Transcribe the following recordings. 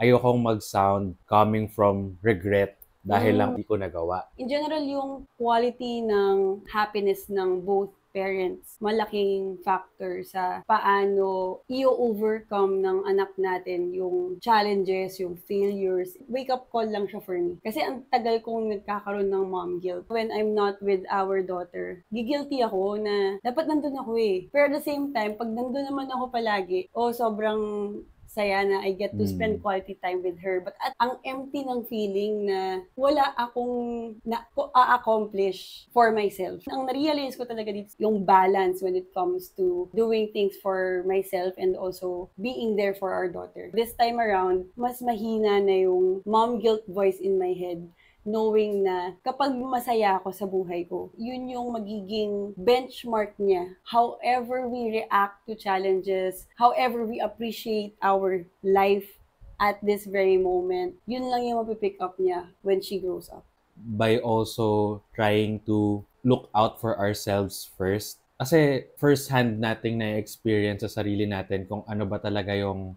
ayokong mag-sound coming from regret dahil lang di ko nagawa. In general, yung quality ng happiness ng both parents, malaking factor sa paano i-overcome ng anak natin yung challenges, yung failures. Wake-up call lang siya for me. Kasi ang tagal kong nagkakaroon ng mom guilt. When I'm not with our daughter, gigilty ako na dapat nandun ako eh. Pero at the same time, pag nandun naman ako palagi, sobrang saya na I get to spend quality time with her. But ang empty ng feeling na wala akong na-accomplish for myself. Ang na-realize ko talaga dito, yung balance when it comes to doing things for myself and also being there for our daughter. This time around, mas mahina na yung mom guilt voice in my head, knowing na kapag masaya ako sa buhay ko, yun yung magiging benchmark niya. However we react to challenges, however we appreciate our life at this very moment, yun lang yung mapipick up niya when she grows up. By also trying to look out for ourselves first. Kasi first hand nating na-experience sa sarili natin kung ano ba talaga yung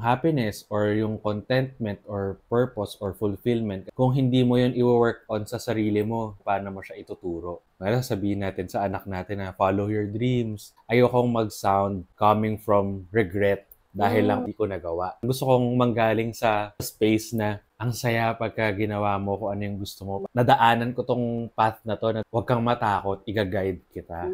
happiness or yung contentment or purpose or fulfillment. Kung hindi mo yun i-work on sa sarili mo, paano mo siya ituturo? Ngayon, sabihin natin sa anak natin na follow your dreams. Ayokong mag-sound coming from regret dahil lang di ko nagawa. Gusto kong manggaling sa space na ang saya pagka ginawa mo kung ano yung gusto mo. Nadaanan ko tong path na to na huwag kang matakot, i-guide kita.